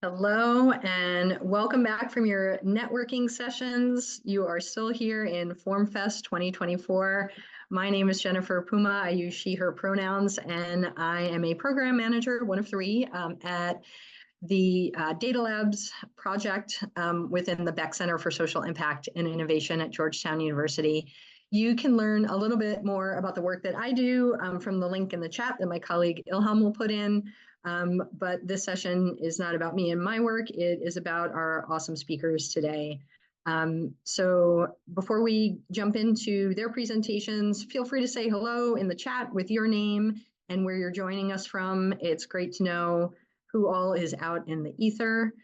Hello and welcome back from your networking sessions. You are still here in FormFest 2024. My name is Jennifer Puma. I use she, her pronouns, and I am a program manager, one of three, at the Data Labs project within the Beck Center for Social Impact and Innovation at Georgetown University. You can learn a little bit more about the work that I do from the link in the chat that my colleague Ilham will put in. But this session is not about me and my work. It is about our awesome speakers today. So before we jump into their presentations, feel free to say hello in the chat with your name and where you're joining us from. It's great to know who all is out in the ether.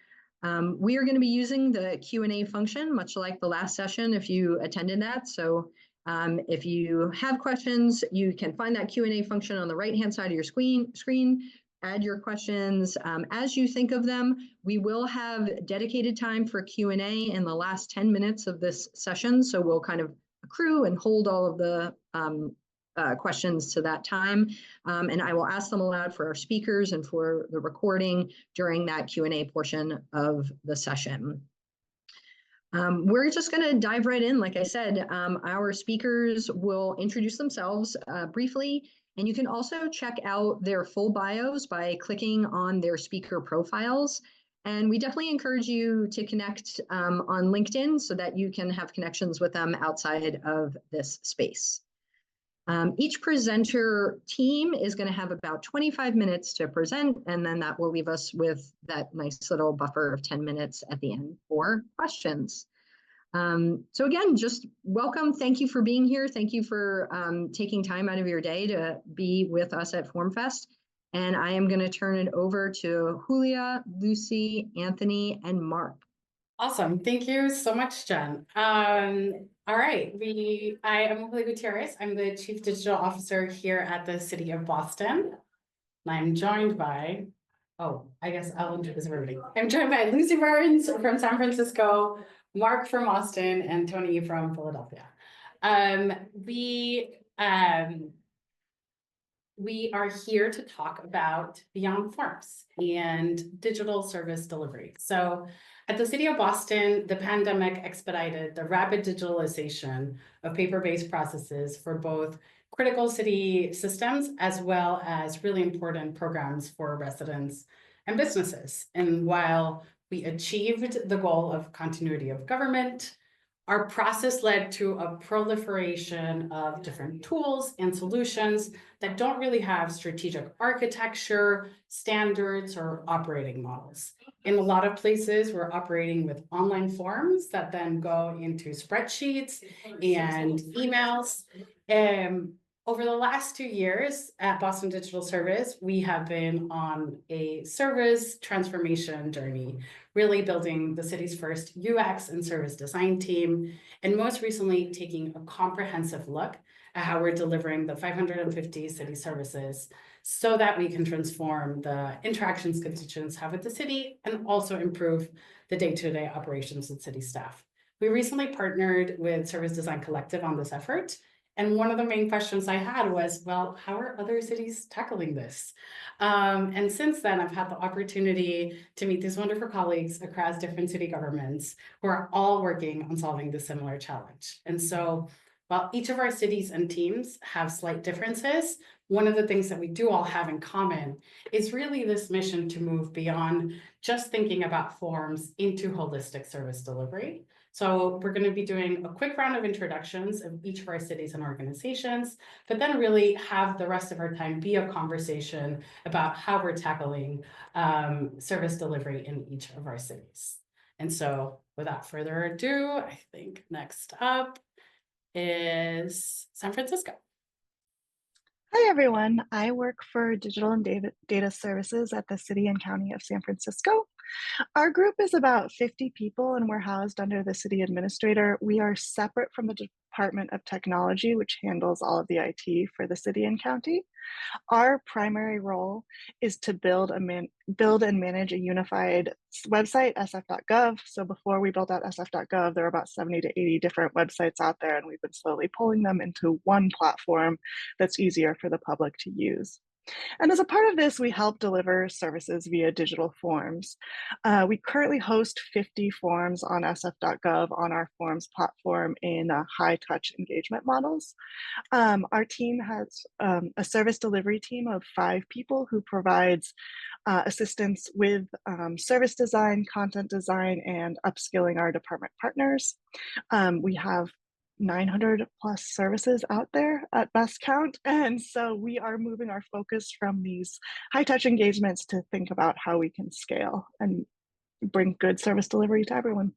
We are going to be using the Q&A function, much like the last session, if you attended that. So if you have questions, you can find that Q&A function on the right-hand side of your screen. Add your questions as you think of them. We will have dedicated time for Q&A in the last 10 minutes of this session. So we'll kind of accrue and hold all of the questions to that time. And I will ask them aloud for our speakers and for the recording during that Q&A portion of the session. We're just going to dive right in. Like I said, our speakers will introduce themselves briefly, and you can also check out their full bios by clicking on their speaker profiles. And we definitely encourage you to connect on LinkedIn so that you can have connections with them outside of this space. Each presenter team is going to have about 25 minutes to present, and then that will leave us with that nice little buffer of 10 minutes at the end for questions. So again, just welcome. Thank you for being here. Thank you for taking time out of your day to be with us at FormFest. And I am going to turn it over to Julia, Lucy, Anthony, and Mark. Awesome. Thank you so much, Jen. All right. I am Julia Gutiérrez. I'm the Chief Digital Officer here at the City of Boston. And I'm joined by, I guess I'll introduce everybody. I'm joined by Lucy Burns from San Francisco, Mark from Austin, and Tony from Philadelphia. We are here to talk about Beyond Forms and digital service delivery. So at the City of Boston, the pandemic expedited the rapid digitalization of paper-based processes for both critical city systems as well as really important programs for residents and businesses. And while we achieved the goal of continuity of government, our process led to a proliferation of different tools and solutions that don't really have strategic architecture, standards, or operating models. In a lot of places, we're operating with online forms that then go into spreadsheets and emails. Over the last 2 years at Boston Digital Service, we have been on a service transformation journey, really building the city's first UX and service design team, and most recently taking a comprehensive look at how we're delivering the 550 city services so that we can transform the interactions constituents have with the city and also improve the day-to-day operations of city staff. We recently partnered with Service Design Collective on this effort. And one of the main questions I had was, well, how are other cities tackling this? And since then, I've had the opportunity to meet these wonderful colleagues across different city governments who are all working on solving this similar challenge. And so while each of our cities and teams have slight differences, one of the things that we do all have in common is really this mission to move beyond just thinking about forms into holistic service delivery. So we're going to be doing a quick round of introductions of each of our cities and organizations, but then really have the rest of our time be a conversation about how we're tackling service delivery in each of our cities. And so without further ado, I think next up is San Francisco. Hi, everyone. I work for Digital and Data Services at the City and County of San Francisco. Our group is about 50 people and we're housed under the city administrator. We are separate from the Department of Technology, which handles all of the IT for the city and county. Our primary role is to build and manage a unified website, sf.gov. So before we built out sf.gov, there were about 70 to 80 different websites out there, and we've been slowly pulling them into one platform that's easier for the public to use. And as a part of this, we help deliver services via digital forms. We currently host 50 forms on sf.gov on our forms platform in high touch engagement models. Our team has a service delivery team of 5 people who provides assistance with service design, content design, and upskilling our department partners. We have 900 plus services out there at best count. And so we are moving our focus from these high touch engagements to think about how we can scale and bring good service delivery to everyone.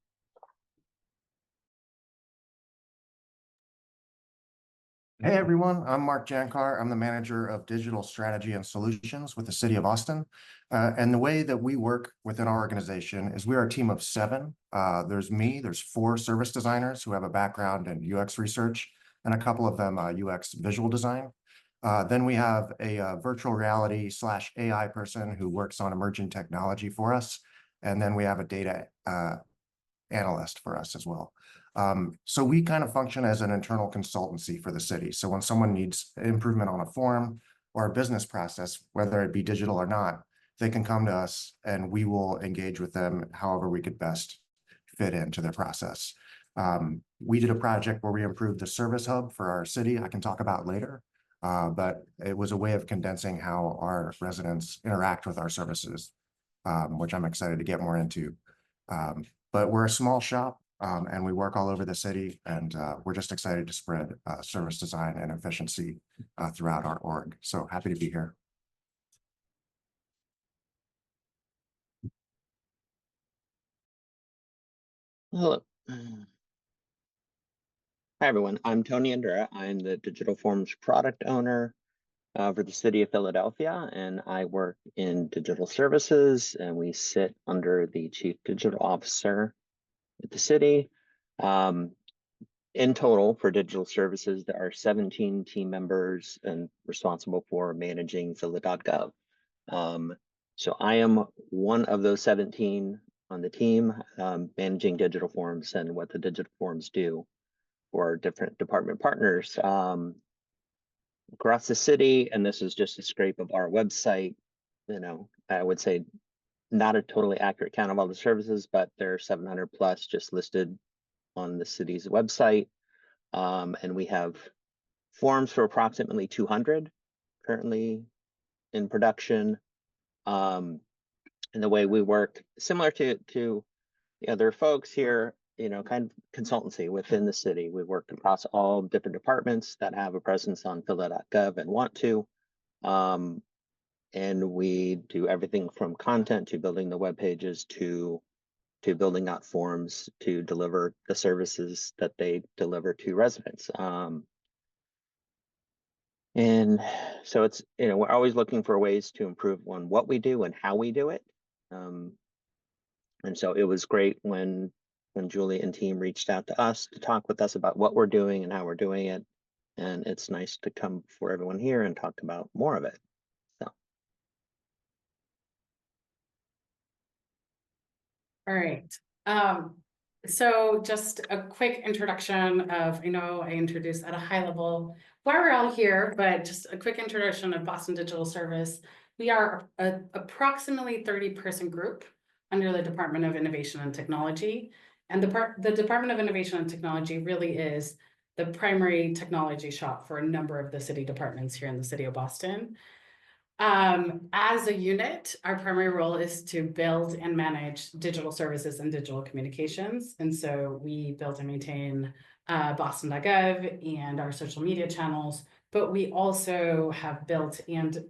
Hey everyone, I'm Mark Janchar. I'm the manager of digital strategy and solutions with the city of Austin. And the way that we work within our organization is we are a team of 7. There's me, there's 4 service designers who have a background in UX research, and a couple of them UX visual design. Then we have a virtual reality / AI person who works on emerging technology for us. And then we have a data analyst for us as well. So we kind of function as an internal consultancy for the city. So when someone needs improvement on a form or a business process, whether it be digital or not, they can come to us and we will engage with them however we could best fit into their process. We did a project where we improved the service hub for our city. I can talk about later, but it was a way of condensing how our residents interact with our services, which I'm excited to get more into. But we're a small shop. And we work all over the city, and we're just excited to spread service design and efficiency throughout our org. So happy to be here. Hello. Hi, everyone. I'm Tony Yandura. I'm the Digital Forms product owner for the city of Philadelphia, and I work in digital services, and we sit under the chief digital officer at the city. In total, for digital services, there are 17 team members and responsible for managing Phila.gov. So I am one of those 17 on the team, managing digital forms and what the digital forms do for different department partners across the city. And this is just a scrape of our website. You know, I would say not a totally accurate count of all the services, but there are 700 plus just listed on the city's website. And we have forms for approximately 200 currently in production. And the way we work, similar to the other folks here, you know, kind of consultancy within the city. We work across all different departments that have a presence on Phila.gov and want to. And we do everything from content to building the web pages to building out forms to deliver the services that they deliver to residents. And so it's, you know, we're always looking for ways to improve on what we do and how we do it. And so it was great when Julie and team reached out to us to talk with us about what we're doing and how we're doing it. And it's nice to come for everyone here and talk about more of it. All right. So just a quick introduction of, I know I introduced at a high level why we're all here, but just a quick introduction of Boston Digital Service. We are approximately 30-person group under the Department of Innovation and Technology. And the Department of Innovation and Technology really is the primary technology shop for a number of the city departments here in the city of Boston. As a unit, our primary role is to build and manage digital services and digital communications. And so we build and maintain Boston.gov and our social media channels, but we also have built and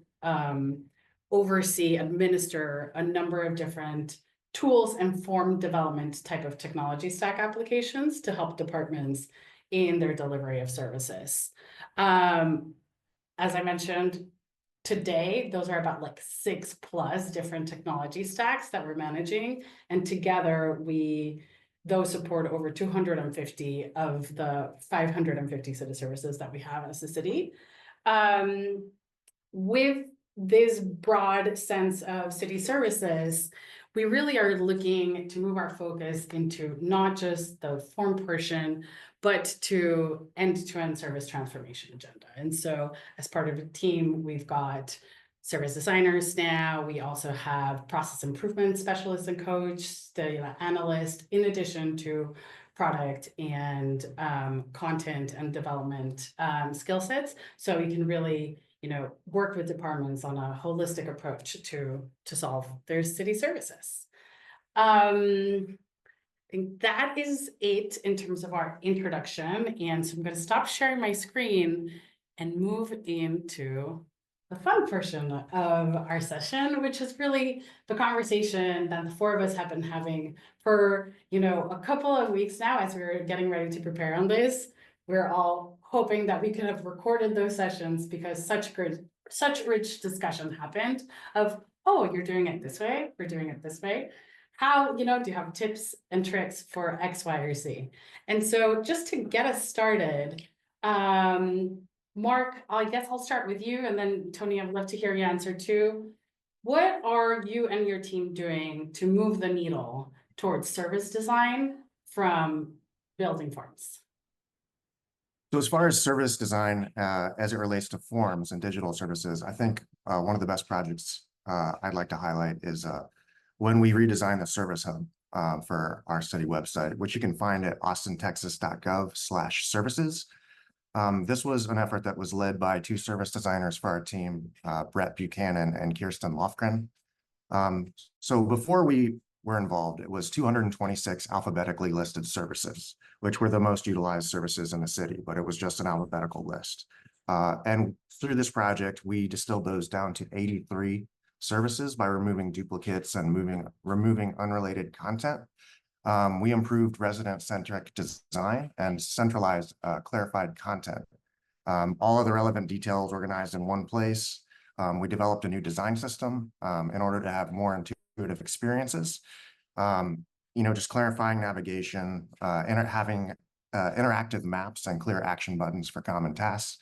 oversee, administer a number of different tools and form development type of technology stack applications to help departments in their delivery of services. As I mentioned, today, those are about like 6+ different technology stacks that we're managing. And together those support over 250 of the 550 city services that we have as a city. With this broad sense of city services, we really are looking to move our focus into not just the form portion, but to end-to-end service transformation agenda. And so as part of a team, we've got service designers now. We also have process improvement specialists and coach, data analyst, in addition to product and content and development skill sets. So we can really, work with departments on a holistic approach to solve their city services. I think that is it in terms of our introduction. And so I'm going to stop sharing my screen and move into the fun portion of our session, which is really the conversation that the four of us have been having for, a couple of weeks now as we were getting ready to prepare on this. We're all hoping that we could have recorded those sessions because such rich discussion happened of, oh, you're doing it this way, we're doing it this way. How, do you have tips and tricks for X, Y, or Z? And so just to get us started, Mark, I guess I'll start with you, and then Tony, I'd love to hear your answer too. What are you and your team doing to move the needle towards service design from building forms? So as far as service design, as it relates to forms and digital services, I think one of the best projects I'd like to highlight is when we redesigned the service hub for our city website, which you can find at austintexas.gov/services. This was an effort that was led by two service designers for our team, Brett Buchanan and Kirsten Lofgren. So before we were involved, it was 226 alphabetically listed services, which were the most utilized services in the city, but it was just an alphabetical list. And through this project, we distilled those down to 83 services by removing duplicates and removing unrelated content. We improved resident-centric design and centralized clarified content. All of the relevant details organized in one place. We developed a new design system in order to have more intuitive experiences. Just clarifying navigation, having interactive maps and clear action buttons for common tasks.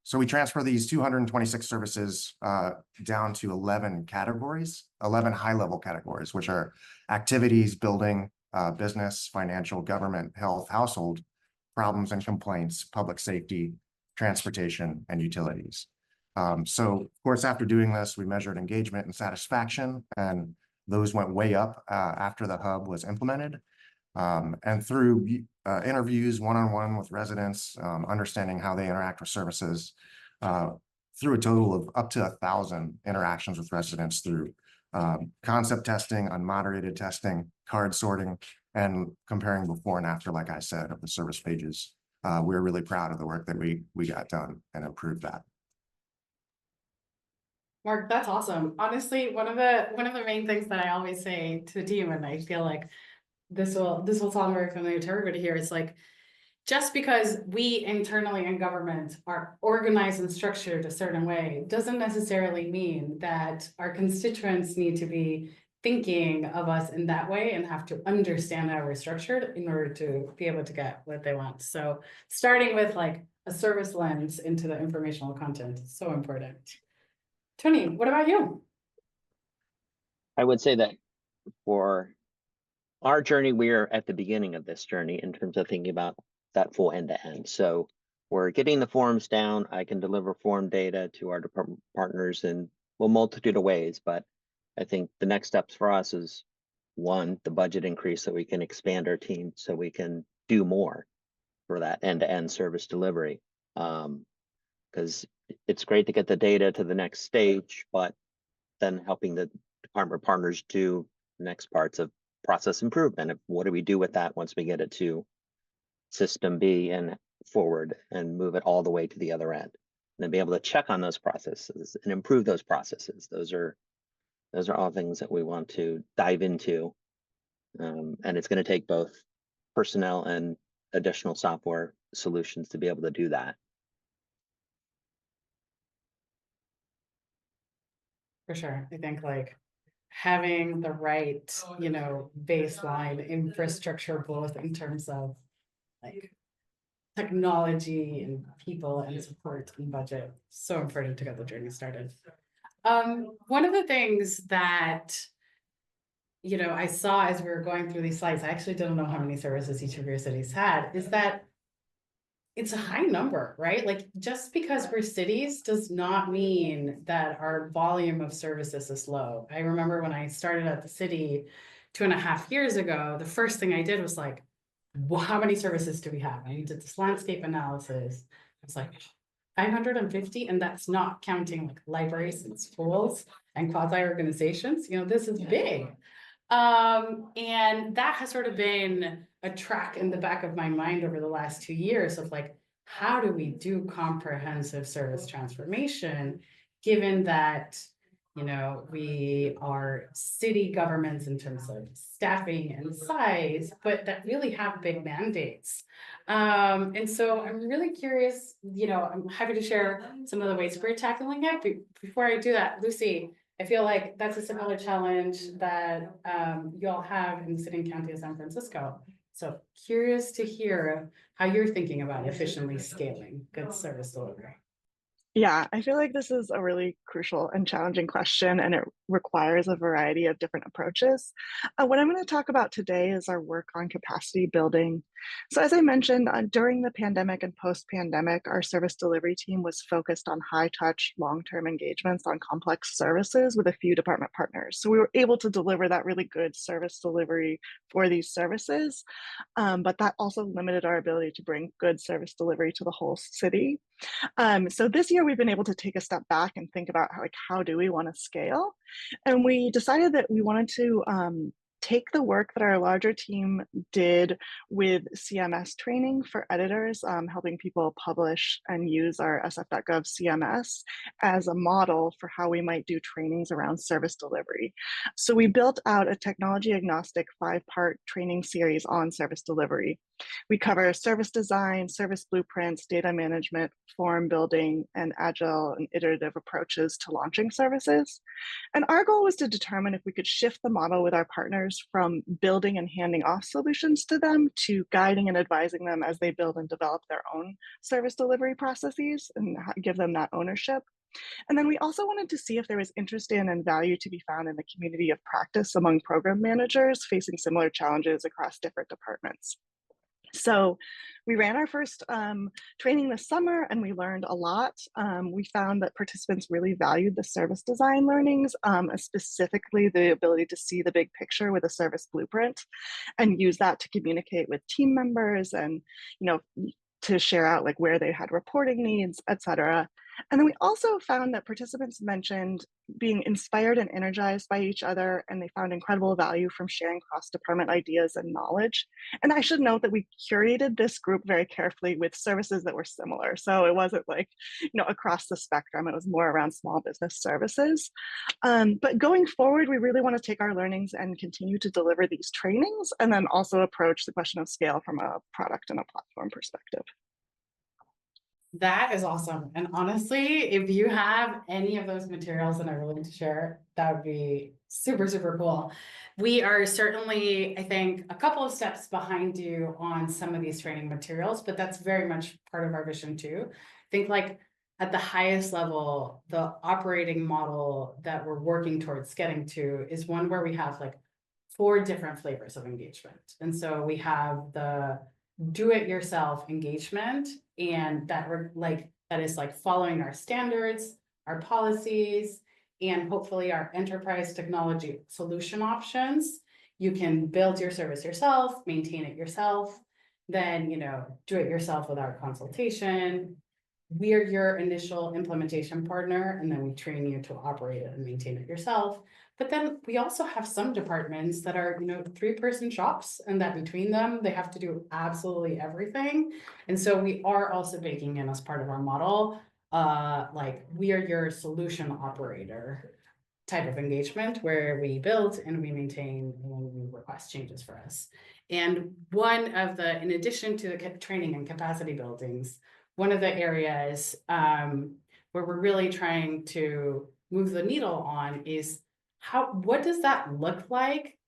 So we transfer these 226 services down to 11 categories, 11 high-level categories, which are activities, building, business, financial, government, health, household, problems and complaints, public safety, transportation, and utilities. So, of course, after doing this, we measured engagement and satisfaction, and those went way up after the hub was implemented. And through interviews one-on-one with residents, understanding how they interact with services, through a total of up to 1,000 interactions with residents through concept testing, unmoderated testing, card sorting, and comparing before and after, like I said, of the service pages. We're really proud of the work that we got done and improved that. Mark, that's awesome. Honestly, one of the main things that I always say to the team, and I feel like this will sound very familiar to everybody here, is like, just because we internally in government are organized and structured a certain way doesn't necessarily mean that our constituents need to be thinking of us in that way and have to understand how we're structured in order to be able to get what they want. So starting with like a service lens into the informational content is so important. Tony, what about you? I would say that for our journey, we are at the beginning of this journey in terms of thinking about that full end-to-end. So we're getting the forms down. I can deliver form data to our department partners in a multitude of ways, but I think the next steps for us is, one, the budget increase so we can expand our team so we can do more for that end-to-end service delivery. Because it's great to get the data to the next stage, but then helping the department partners do the next parts of process improvement. What do we do with that once we get it to system B and forward and move it all the way to the other end? And then be able to check on those processes and improve those processes. Those are all things that we want to dive into. And it's going to take both personnel and additional software solutions to be able to do that. For sure. I think like having the right, baseline infrastructure, both in terms of like technology and people and support and budget, so important to get the journey started. One of the things that, I saw as we were going through these slides, I actually don't know how many services each of your cities had, is that it's a high number, right? Like just because we're cities does not mean that our volume of services is low. I remember when I started at the city 2.5 years ago, the first thing I did was like, well, how many services do we have? I did this landscape analysis. I was like 550, and that's not counting like libraries and schools and quasi organizations. You know, this is big. And that has sort of been a track in the back of my mind over the last 2 years of like, how do we do comprehensive service transformation, given that, you know, we are city governments in terms of staffing and size, but that really have big mandates. And so I'm really curious, you know, I'm happy to share some of the ways we're tackling it. But before I do that, Lucy, I feel like that's a similar challenge that y'all have in the city and county of San Francisco. So curious to hear how you're thinking about efficiently scaling good service delivery. Yeah, I feel like this is a really crucial and challenging question, and it requires a variety of different approaches. What I'm going to talk about today is our work on capacity building. So as I mentioned, during the pandemic and post-pandemic, our service delivery team was focused on high-touch, long-term engagements on complex services with a few department partners. So we were able to deliver that really good service delivery for these services, but that also limited our ability to bring good service delivery to the whole city. So this year we've been able to take a step back and think about how do we want to scale? And we decided that we wanted to take the work that our larger team did with CMS training for editors, helping people publish and use our sf.gov CMS as a model for how we might do trainings around service delivery. So we built out a technology agnostic 5-part training series on service delivery. We cover service design, service blueprints, data management, form building, and agile and iterative approaches to launching services. And our goal was to determine if we could shift the model with our partners from building and handing off solutions to them to guiding and advising them as they build and develop their own service delivery processes and give them that ownership. And then we also wanted to see if there was interest in and value to be found in the community of practice among program managers facing similar challenges across different departments. So we ran our first training this summer, and we learned a lot. We found that participants really valued the service design learnings, specifically the ability to see the big picture with a service blueprint and use that to communicate with team members and, you know, to share out like where they had reporting needs, et cetera. And then we also found that participants mentioned being inspired and energized by each other, and they found incredible value from sharing cross-department ideas and knowledge. And I should note that we curated this group very carefully with services that were similar. So it wasn't like, you know, across the spectrum, it was more around small business services. But going forward, we really want to take our learnings and continue to deliver these trainings, and then also approach the question of scale from a product and a platform perspective. That is awesome. And honestly, if you have any of those materials and are willing to share, that would be super, super cool. We are certainly, I think, a couple of steps behind you on some of these training materials, but that's very much part of our vision too. I think like at the highest level, the operating model that we're working towards getting to is one where we have like 4 different flavors of engagement. And so we have the do-it-yourself engagement, and that is like following our standards, our policies, and hopefully our enterprise technology solution options. You can build your service yourself, maintain it yourself, then, you know, do it yourself with our consultation. We're your initial implementation partner, and then we train you to operate it and maintain it yourself. But then we also have some departments that are, you know, 3-person shops, and that between them, they have to do absolutely everything. And so we are also baking in as part of our model, like we are your solution operator type of engagement where we build and we maintain and we request changes for us. And one of the, in addition to the training and capacity buildings, one of the areas where we're really trying to move the needle on is what does that look like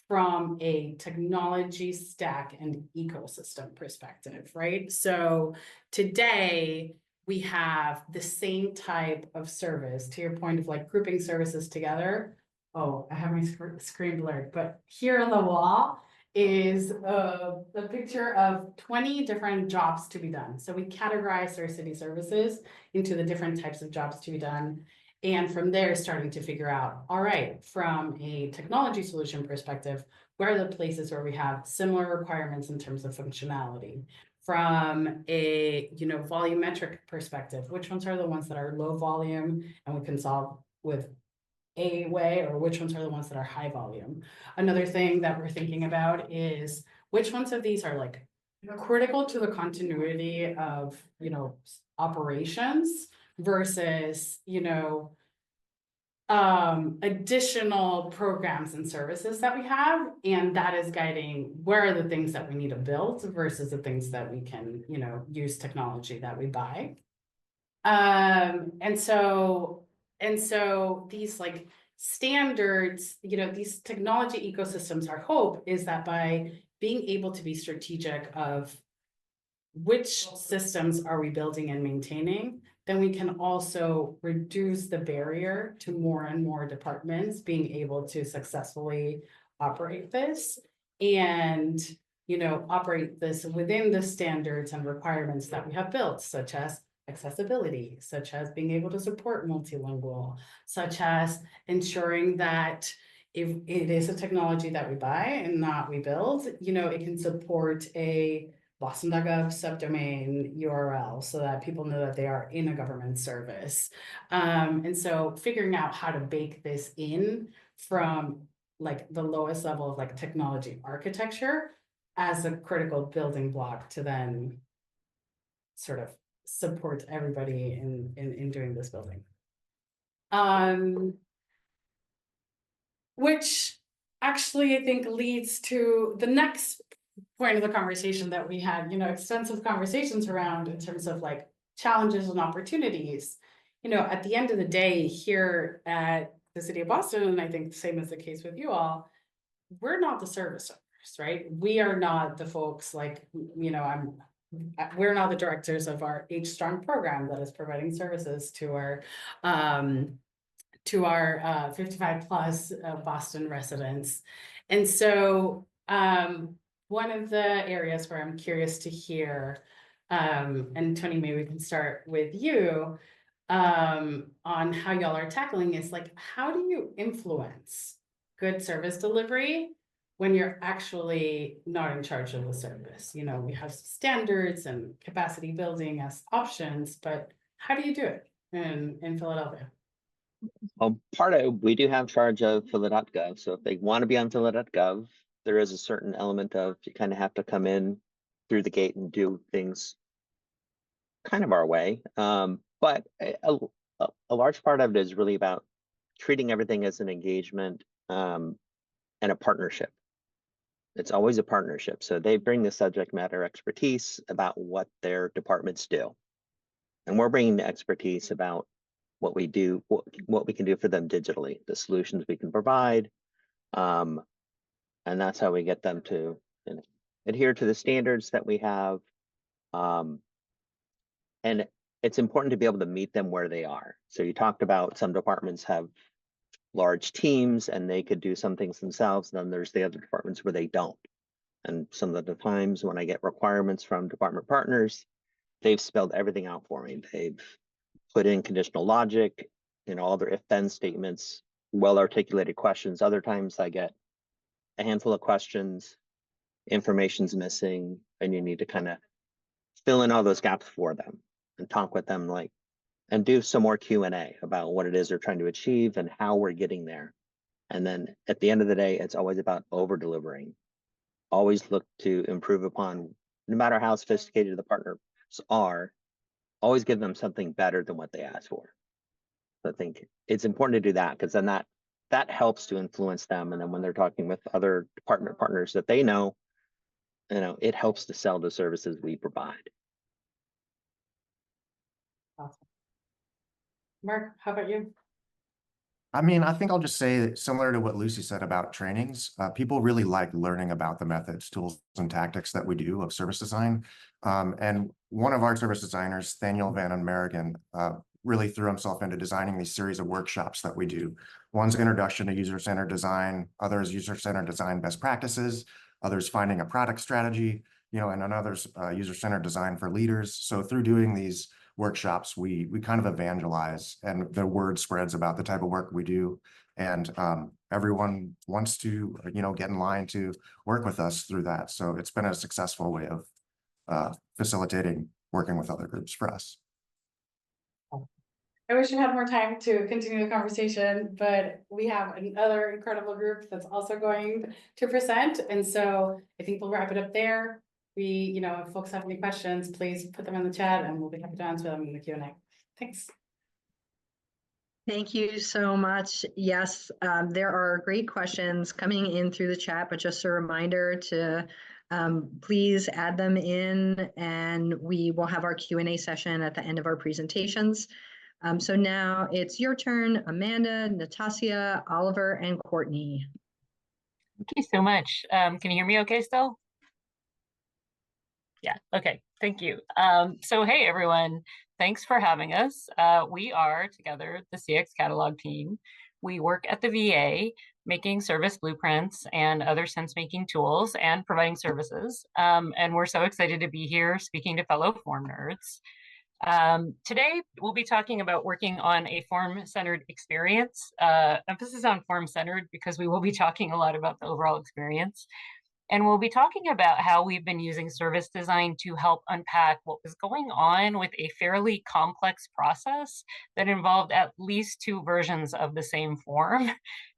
from a technology stack and ecosystem perspective, right? So today we have the same type of service, to your point of like grouping services together. Oh, I have my screen blurred, but here on the wall is a picture of 20 different jobs to be done. So we categorize our city services into the different types of jobs to be done. And from there, starting to figure out, all right, from a technology solution perspective, where are the places where we have similar requirements in terms of functionality? From a, volumetric perspective, which ones are the ones that are low volume and we can solve with a way, or which ones are the ones that are high volume? Another thing that we're thinking about is which ones of these are like critical to the continuity of, operations versus, additional programs and services that we have, and that is guiding where are the things that we need to build versus the things that we can, use technology that we buy. And so these like standards, these technology ecosystems, our hope is that by being able to be strategic of which systems are we building and maintaining, then we can also reduce the barrier to more and more departments being able to successfully operate this and, operate this within the standards and requirements that we have built, such as accessibility, such as being able to support multilingual, such as ensuring that if it is a technology that we buy and not we build, it can support a Boston.gov subdomain URL so that people know that they are in a government service. And so figuring out how to bake this in from like the lowest level of like technology architecture as a critical building block to then sort of support everybody in doing this building. Which actually I think leads to the next point of the conversation that we had, extensive conversations around in terms of like challenges and opportunities. At the end of the day here at the City of Boston, and I think the same is the case with you all, we're not the service owners, right? We are not the folks like, we're not the directors of our H Strong program that is providing services to our 55 plus Boston residents. And so one of the areas where I'm curious to hear, and Tony, maybe we can start with you on how y'all are tackling is like, how do you influence good service delivery when you're actually not in charge of the service? We have standards and capacity building as options, but how do you do it in Philadelphia? Well, we do have charge of Phila.gov. So if they want to be on Phila.gov, there is a certain element of you kind of have to come in through the gate and do things kind of our way. But a large part of it is really about treating everything as an engagement and a partnership. It's always a partnership. So they bring the subject matter expertise about what their departments do. And we're bringing the expertise about what we do, what we can do for them digitally, the solutions we can provide. And that's how we get them to adhere to the standards that we have. And it's important to be able to meet them where they are. So you talked about some departments have large teams and they could do some things themselves. Then there's the other departments where they don't. And some of the times when I get requirements from department partners, they've spelled everything out for me. They've put in conditional logic, all their if-then statements, well-articulated questions. Other times I get a handful of questions, information's missing, and you need to kind of fill in all those gaps for them and talk with them and do some more Q&A about what it is they're trying to achieve and how we're getting there. And then at the end of the day, it's always about over-delivering. Always look to improve upon, no matter how sophisticated the partners are, always give them something better than what they asked for. So I think it's important to do that because then that helps to influence them. And then when they're talking with other department partners that they know, it helps to sell the services we provide. Awesome. Mark, how about you? I mean, I think I'll just say similar to what Lucy said about trainings, people really like learning about the methods, tools, and tactics that we do of service design. And one of our service designers, Daniel Van American, really threw himself into designing these series of workshops that we do. One's introduction to user-centered design, others user-centered design best practices, others finding a product strategy, and another's user-centered design for leaders. So through doing these workshops, we kind of evangelize, and the word spreads about the type of work we do. And everyone wants to, get in line to work with us through that. So it's been a successful way of facilitating working with other groups for us. I wish we had more time to continue the conversation, but we have another incredible group that's also going to present. And so I think we'll wrap it up there. If folks have any questions, please put them in the chat and we'll be happy to answer them in the Q&A. Thanks. Thank you so much. Yes, there are great questions coming in through the chat, but just a reminder to please add them in, and we will have our Q&A session at the end of our presentations. So now it's your turn, Amanda, Natassia, Oliver, and Courtney. Thank you so much. Can you hear me okay still? Yeah, okay, thank you. So hey everyone, thanks for having us. We are together the CX catalog team. We work at the VA making service blueprints and other sense-making tools and providing services. And we're so excited to be here speaking to fellow form nerds. Today, we'll be talking about working on a form-centered experience. Emphasis on form-centered because we will be talking a lot about the overall experience. And we'll be talking about how we've been using service design to help unpack what was going on with a fairly complex process that involved at least 2 versions of the same form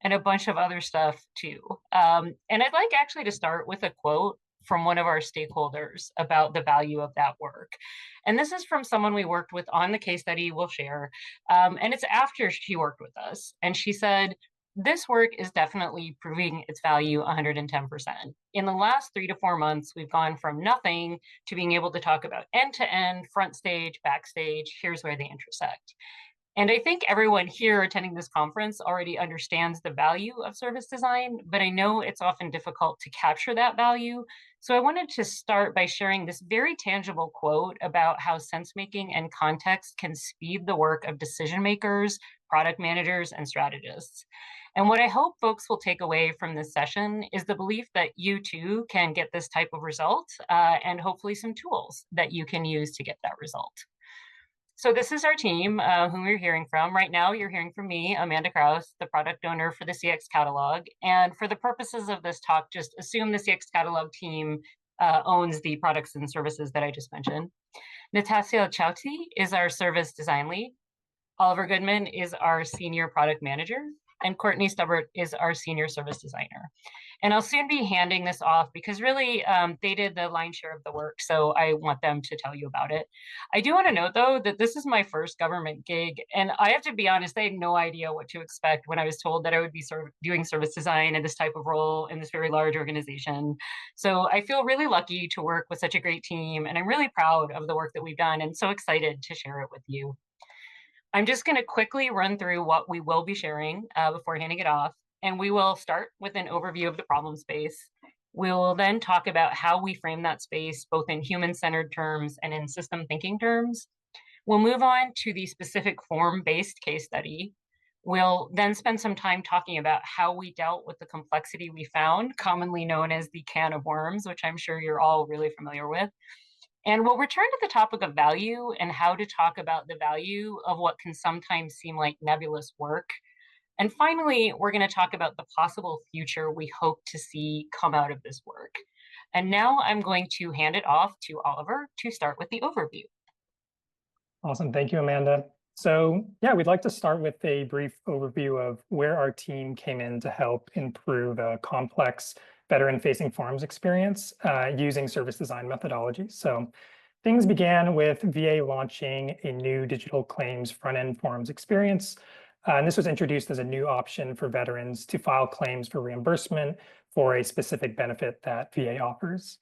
and a bunch of other stuff too. And I'd like actually to start with a quote from one of our stakeholders about the value of that work. And this is from someone we worked with on the case study we'll share. And it's after she worked with us. And she said, "This work is definitely proving its value 110%. In the last 3 to 4 months, we've gone from nothing to being able to talk about end-to-end, front stage, backstage, here's where they intersect." And I think everyone here attending this conference already understands the value of service design, but I know it's often difficult to capture that value. So I wanted to start by sharing this very tangible quote about how sense-making and context can speed the work of decision makers, product managers, and strategists. And what I hope folks will take away from this session is the belief that you too can get this type of result and hopefully some tools that you can use to get that result. So this is our team whom we're hearing from. Right now, you're hearing from me, Amanda Krauss, the product owner for the CX catalog. And for the purposes of this talk, just assume the CX catalog team owns the products and services that I just mentioned. Natassia Chowthi is our service design lead. Oliver Goodman is our senior product manager. And Courtney Stubbert is our senior service designer. And I'll soon be handing this off because really they did the lion's share of the work, so I want them to tell you about it. I do want to note though that this is my first government gig, and I have to be honest, I had no idea what to expect when I was told that I would be doing service design in this type of role in this very large organization. So I feel really lucky to work with such a great team, and I'm really proud of the work that we've done and so excited to share it with you. I'm just going to quickly run through what we will be sharing before handing it off. And we will start with an overview of the problem space. We'll then talk about how we frame that space, both in human-centered terms and in system thinking terms. We'll move on to the specific form-based case study. We'll then spend some time talking about how we dealt with the complexity we found, commonly known as the can of worms, which I'm sure you're all really familiar with. And we'll return to the topic of value and how to talk about the value of what can sometimes seem like nebulous work. And finally, we're going to talk about the possible future we hope to see come out of this work. And now I'm going to hand it off to Oliver to start with the overview. Awesome. Thank you, Amanda. So yeah, we'd like to start with a brief overview of where our team came in to help improve a complex veteran-facing forms experience using service design methodology. So things began with VA launching a new digital claims front-end forms experience. And this was introduced as a new option for veterans to file claims for reimbursement for a specific benefit that VA offers.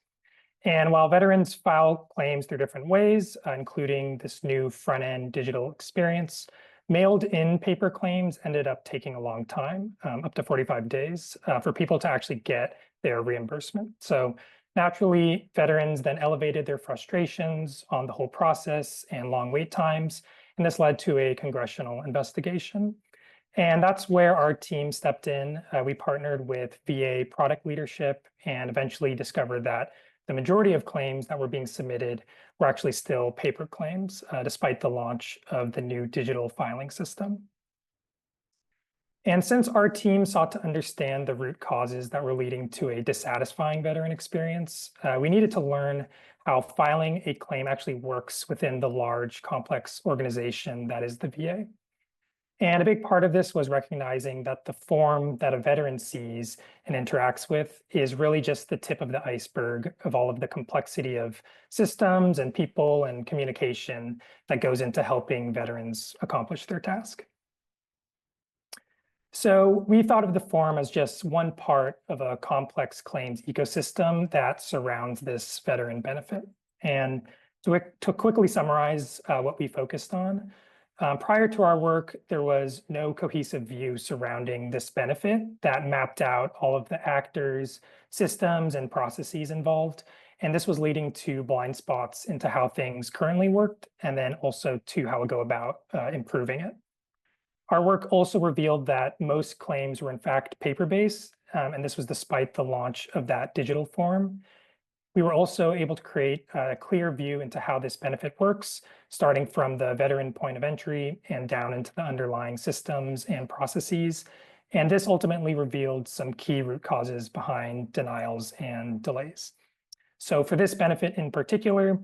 And while veterans file claims through different ways, including this new front-end digital experience, mailed-in paper claims ended up taking a long time, up to 45 days, for people to actually get their reimbursement. So naturally, veterans then elevated their frustrations on the whole process and long wait times, and this led to a congressional investigation. And that's where our team stepped in. We partnered with VA product leadership and eventually discovered that the majority of claims that were being submitted were actually still paper claims, despite the launch of the new digital filing system. And since our team sought to understand the root causes that were leading to a dissatisfying veteran experience, we needed to learn how filing a claim actually works within the large, complex organization that is the VA. And a big part of this was recognizing that the form that a veteran sees and interacts with is really just the tip of the iceberg of all of the complexity of systems and people and communication that goes into helping veterans accomplish their task. So we thought of the form as just one part of a complex claims ecosystem that surrounds this veteran benefit. And to quickly summarize what we focused on, prior to our work, there was no cohesive view surrounding this benefit that mapped out all of the actors, systems, and processes involved. And this was leading to blind spots into how things currently worked, and then also to how we go about improving it. Our work also revealed that most claims were in fact paper-based, and this was despite the launch of that digital form. We were also able to create a clear view into how this benefit works, starting from the veteran point of entry and down into the underlying systems and processes. And this ultimately revealed some key root causes behind denials and delays. So for this benefit in particular,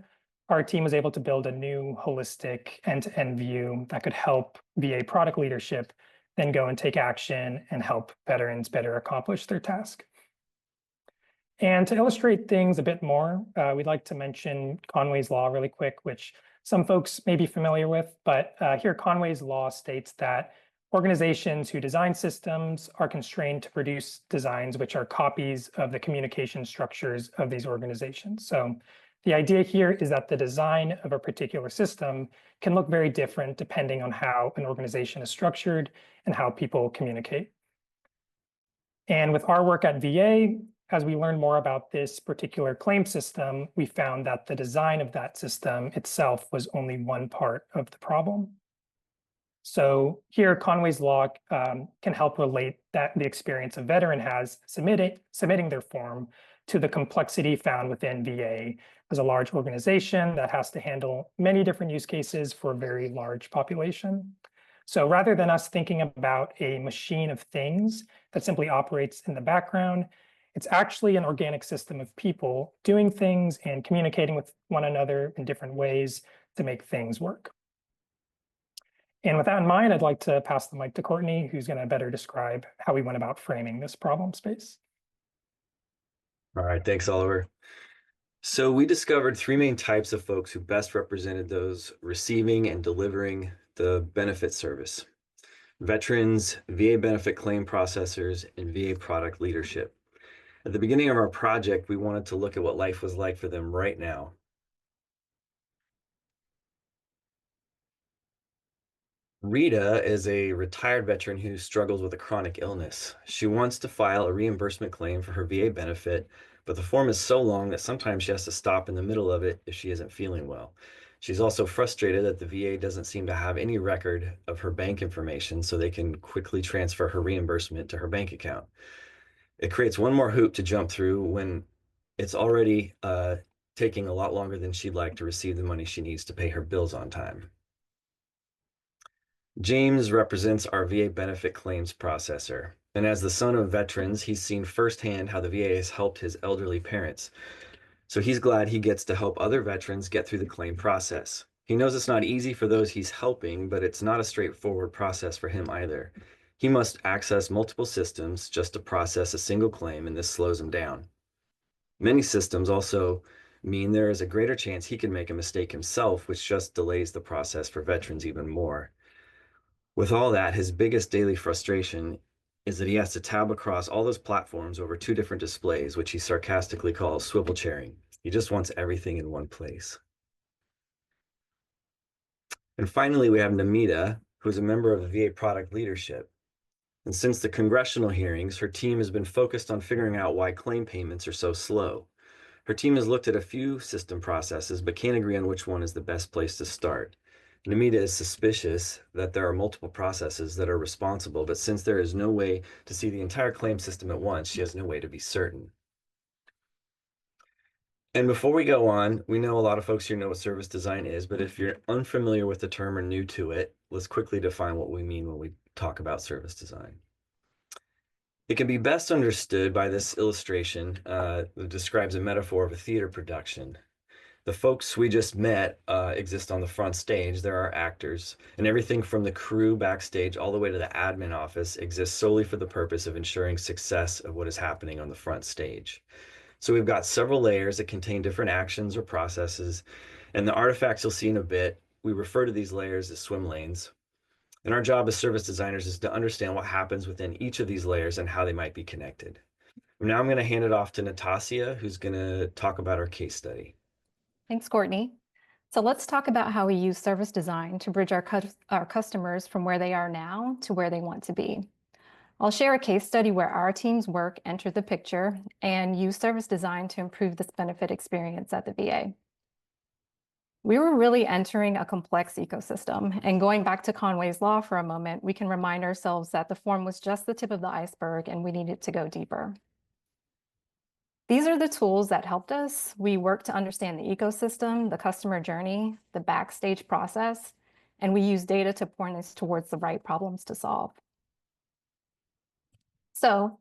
our team was able to build a new holistic end-to-end view that could help VA product leadership then go and take action and help veterans better accomplish their task. And to illustrate things a bit more, we'd like to mention Conway's Law really quick, which some folks may be familiar with, but here Conway's Law states that organizations who design systems are constrained to produce designs which are copies of the communication structures of these organizations. So the idea here is that the design of a particular system can look very different depending on how an organization is structured and how people communicate. And with our work at VA, as we learned more about this particular claim system, we found that the design of that system itself was only one part of the problem. So here, Conway's Law can help relate that the experience a veteran has submitting their form to the complexity found within VA as a large organization that has to handle many different use cases for a very large population. So rather than us thinking about a machine of things that simply operates in the background, it's actually an organic system of people doing things and communicating with one another in different ways to make things work. And with that in mind, I'd like to pass the mic to Courtney, who's going to better describe how we went about framing this problem space. All right, thanks, Oliver. So we discovered three main types of folks who best represented those receiving and delivering the benefit service: veterans, VA benefit claim processors, and VA product leadership. At the beginning of our project, we wanted to look at what life was like for them right now. Rita is a retired veteran who struggles with a chronic illness. She wants to file a reimbursement claim for her VA benefit, but the form is so long that sometimes she has to stop in the middle of it if she isn't feeling well. She's also frustrated that the VA doesn't seem to have any record of her bank information so they can quickly transfer her reimbursement to her bank account. It creates one more hoop to jump through when it's already taking a lot longer than she'd like to receive the money she needs to pay her bills on time. James represents our VA benefit claims processor, and as the son of veterans, he's seen firsthand how the VA has helped his elderly parents. So he's glad he gets to help other veterans get through the claim process. He knows it's not easy for those he's helping, but it's not a straightforward process for him either. He must access multiple systems just to process a single claim, and this slows him down. Many systems also mean there is a greater chance he can make a mistake himself, which just delays the process for veterans even more. With all that, his biggest daily frustration is that he has to tab across all those platforms over two different displays, which he sarcastically calls swivel chairing. He just wants everything in one place. And finally, we have Namita, who's a member of the VA product leadership. And since the congressional hearings, her team has been focused on figuring out why claim payments are so slow. Her team has looked at a few system processes, but can't agree on which one is the best place to start. And Amita is suspicious that there are multiple processes that are responsible, but since there is no way to see the entire claim system at once, she has no way to be certain. And before we go on, we know a lot of folks here know what service design is, but if you're unfamiliar with the term or new to it, let's quickly define what we mean when we talk about service design. It can be best understood by this illustration that describes a metaphor of a theater production. The folks we just met exist on the front stage. There are actors, and everything from the crew backstage all the way to the admin office exists solely for the purpose of ensuring success of what is happening on the front stage. So we've got several layers that contain different actions or processes, and the artifacts you'll see in a bit, we refer to these layers as swim lanes. And our job as service designers is to understand what happens within each of these layers and how they might be connected. Now I'm going to hand it off to Natassia, who's going to talk about our case study. Thanks, Courtney. So let's talk about how we use service design to bridge our customers from where they are now to where they want to be. I'll share a case study where our team's work entered the picture and use service design to improve this benefit experience at the VA. We were really entering a complex ecosystem, and going back to Conway's Law for a moment, we can remind ourselves that the form was just the tip of the iceberg and we needed to go deeper. These are the tools that helped us. We worked to understand the ecosystem, the customer journey, the backstage process, and we use data to point us towards the right problems to solve. So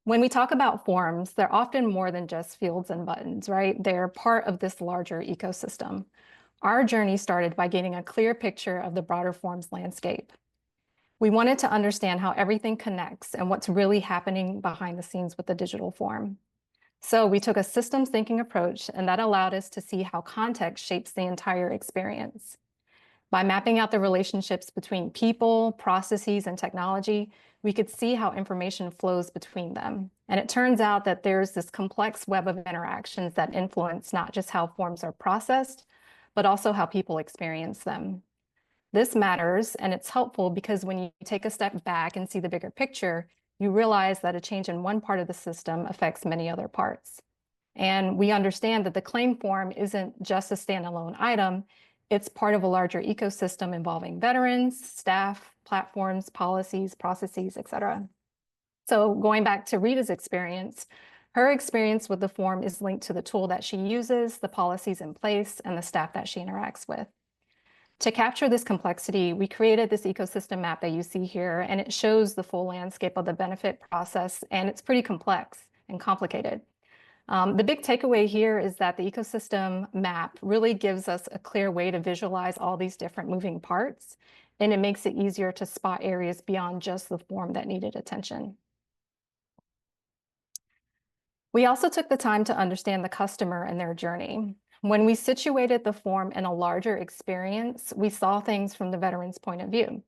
when we talk about forms, they're often more than just fields and buttons, right? They're part of this larger ecosystem. Our journey started by getting a clear picture of the broader forms landscape. We wanted to understand how everything connects and what's really happening behind the scenes with the digital form. So we took a systems thinking approach, and that allowed us to see how context shapes the entire experience. By mapping out the relationships between people, processes, and technology, we could see how information flows between them. And it turns out that there's this complex web of interactions that influence not just how forms are processed, but also how people experience them. This matters, and it's helpful because when you take a step back and see the bigger picture, you realize that a change in one part of the system affects many other parts. And we understand that the claim form isn't just a standalone item, it's part of a larger ecosystem involving veterans, staff, platforms, policies, processes, et cetera. So going back to Rita's experience, her experience with the form is linked to the tool that she uses, the policies in place, and the staff that she interacts with. To capture this complexity, we created this ecosystem map that you see here, and it shows the full landscape of the benefit process, and it's pretty complex and complicated. The big takeaway here is that the ecosystem map really gives us a clear way to visualize all these different moving parts, and it makes it easier to spot areas beyond just the form that needed attention. We also took the time to understand the customer and their journey. When we situated the form in a larger experience, we saw things from the veteran's point of view.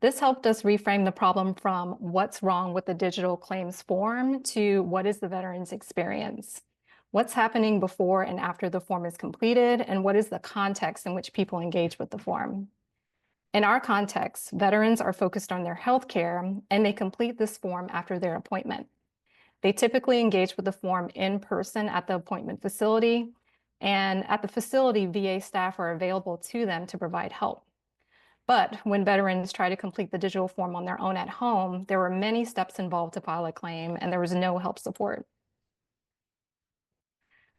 This helped us reframe the problem from what's wrong with the digital claims form to what is the veteran's experience? What's happening before and after the form is completed, and what is the context in which people engage with the form? In our context, veterans are focused on their health care, and they complete this form after their appointment. They typically engage with the form in person at the appointment facility, and at the facility, VA staff are available to them to provide help. But when veterans try to complete the digital form on their own at home, there were many steps involved to file a claim, and there was no help support.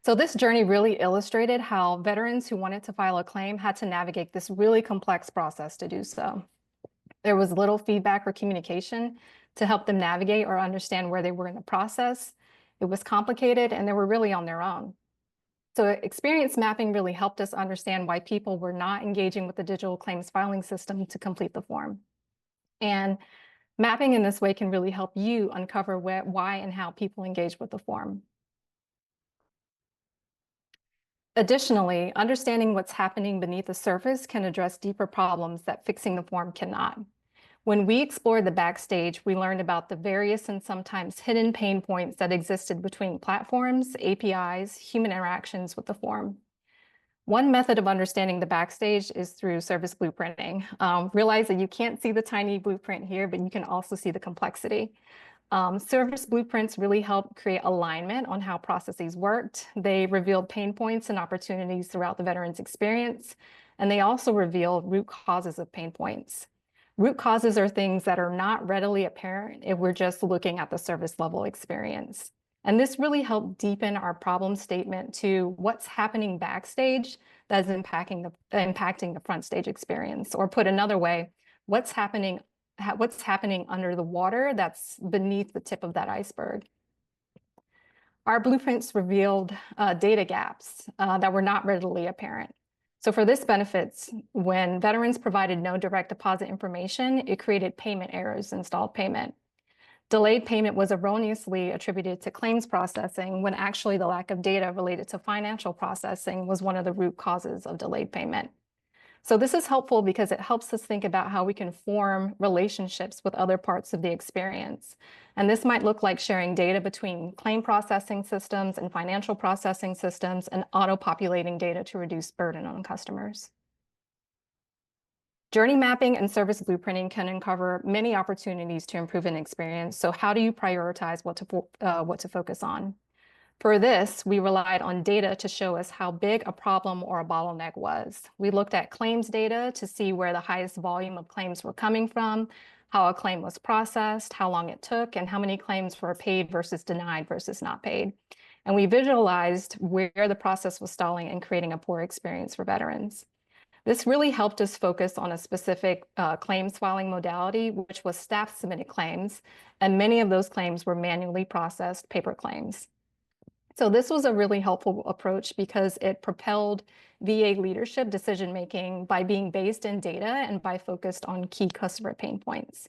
So this journey really illustrated how veterans who wanted to file a claim had to navigate this really complex process to do so. There was little feedback or communication to help them navigate or understand where they were in the process. It was complicated, and they were really on their own. So experience mapping really helped us understand why people were not engaging with the digital claims filing system to complete the form. And mapping in this way can really help you uncover why and how people engage with the form. Additionally, understanding what's happening beneath the surface can address deeper problems that fixing the form cannot. When we explored the backstage, we learned about the various and sometimes hidden pain points that existed between platforms, APIs, human interactions with the form. One method of understanding the backstage is through service blueprinting. Realize that you can't see the tiny blueprint here, but you can also see the complexity. Service blueprints really help create alignment on how processes worked. They revealed pain points and opportunities throughout the veteran's experience, and they also reveal root causes of pain points. Root causes are things that are not readily apparent if we're just looking at the service level experience. And this really helped deepen our problem statement to what's happening backstage that's impacting the front stage experience. Or put another way, what's happening under the water that's beneath the tip of that iceberg. Our blueprints revealed data gaps that were not readily apparent. So for this benefits, when veterans provided no direct deposit information, it created payment errors in stalled payment. Delayed payment was erroneously attributed to claims processing when actually the lack of data related to financial processing was one of the root causes of delayed payment. So this is helpful because it helps us think about how we can form relationships with other parts of the experience. And this might look like sharing data between claim processing systems and financial processing systems and auto-populating data to reduce burden on customers. Journey mapping and service blueprinting can uncover many opportunities to improve an experience. So how do you prioritize what to focus on? For this, we relied on data to show us how big a problem or a bottleneck was. We looked at claims data to see where the highest volume of claims were coming from, how a claim was processed, how long it took, and how many claims were paid versus denied versus not paid. And we visualized where the process was stalling and creating a poor experience for veterans. This really helped us focus on a specific claims filing modality, which was staff-submitted claims, and many of those claims were manually processed paper claims. So this was a really helpful approach because it propelled VA leadership decision-making by being based in data and by focused on key customer pain points.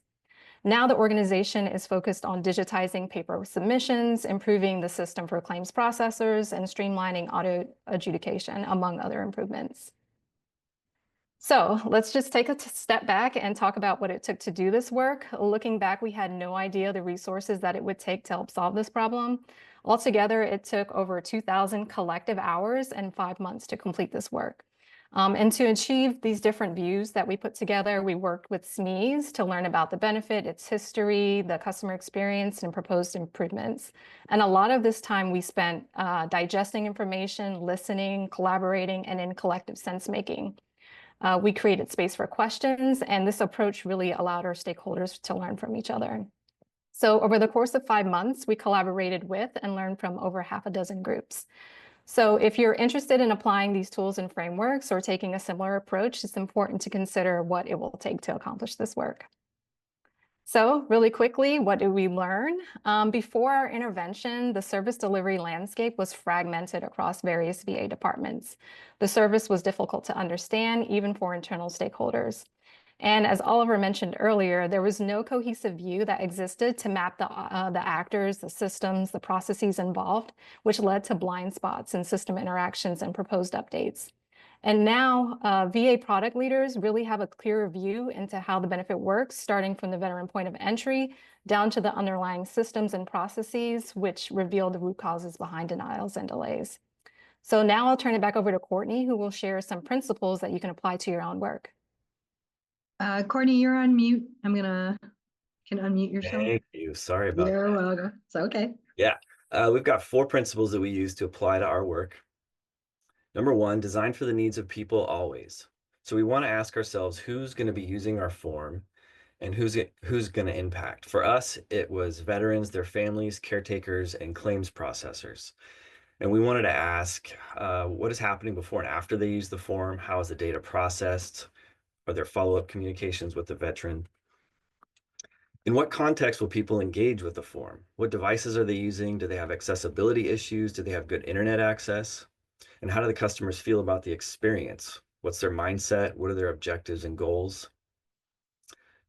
Now the organization is focused on digitizing paper submissions, improving the system for claims processors, and streamlining auto adjudication, among other improvements. So let's just take a step back and talk about what it took to do this work. Looking back, we had no idea the resources that it would take to help solve this problem. Altogether, it took over 2,000 collective hours and 5 months to complete this work. And to achieve these different views that we put together, we worked with SMEs to learn about the benefit, its history, the customer experience, and proposed improvements. And a lot of this time we spent digesting information, listening, collaborating, and in collective sense-making. We created space for questions, and this approach really allowed our stakeholders to learn from each other. So over the course of 5 months, we collaborated with and learned from over half a dozen groups. So if you're interested in applying these tools and frameworks or taking a similar approach, it's important to consider what it will take to accomplish this work. So really quickly, what did we learn? Before our intervention, the service delivery landscape was fragmented across various VA departments. The service was difficult to understand, even for internal stakeholders. And as Oliver mentioned earlier, there was no cohesive view that existed to map the actors, the systems, the processes involved, which led to blind spots in system interactions and proposed updates. And now VA product leaders really have a clearer view into how the benefit works, starting from the veteran point of entry down to the underlying systems and processes, which reveal the root causes behind denials and delays. So now I'll turn it back over to Courtney, who will share some principles that you can apply to your own work. Courtney, you're on mute. Can unmute yourself. Thank you. Sorry about You're that. welcome. It's okay. Yeah, we've got 4 principles that we use to apply to our work. Number 1, design for the needs of people always. So we want to ask ourselves who's going to be using our form and who's going to impact. For us, it was veterans, their families, caretakers, and claims processors. And we wanted to ask what is happening before and after they use the form? How is the data processed? Are there follow-up communications with the veteran? In what context will people engage with the form? What devices are they using? Do they have accessibility issues? Do they have good internet access? And how do the customers feel about the experience? What's their mindset? What are their objectives and goals?